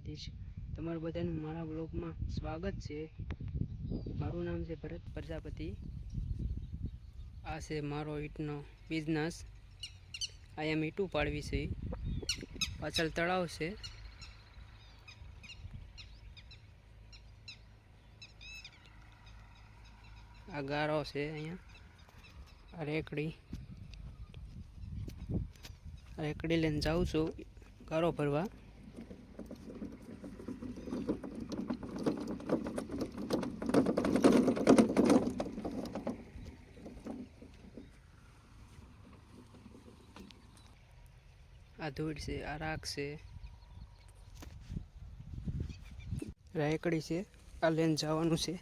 દ્વારકાધીશ। તમારું બધાનું મારા બ્લોગમાં સ્વાગત છે। મારું નામ છે ભરત પ્રજાપતિ। આ છે મારો ઈંટનો બિઝનેસ। અહીંયા ઈંટું પાડવી છે। પાછળ તળાવ છે। આ ગારો છે। અહીંયા આ રેકડી લઈને જાઉં છું ગારો ભરવા। આ ધૂળ છે, આ રાખ છે, રેકડી છે, આ લઈને જવાનું છે।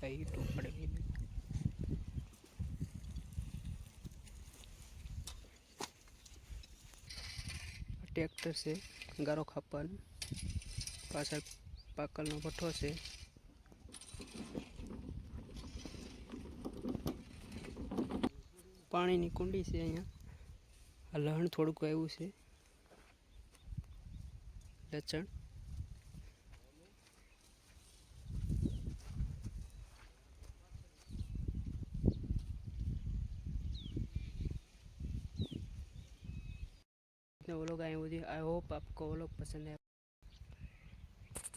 આ ઈંટું પડવી ટ્રેક્ટર છે ગારો ખાપાનું। પાછળ પાકલનો ભઠ્ઠો છે। પાણીની કુંડી છે। અહીંયા આ લહણ થોડુંક આવ્યું છે, લચણ। वो लोग आए मुझे आई होप आपको वो लोग पसंद है।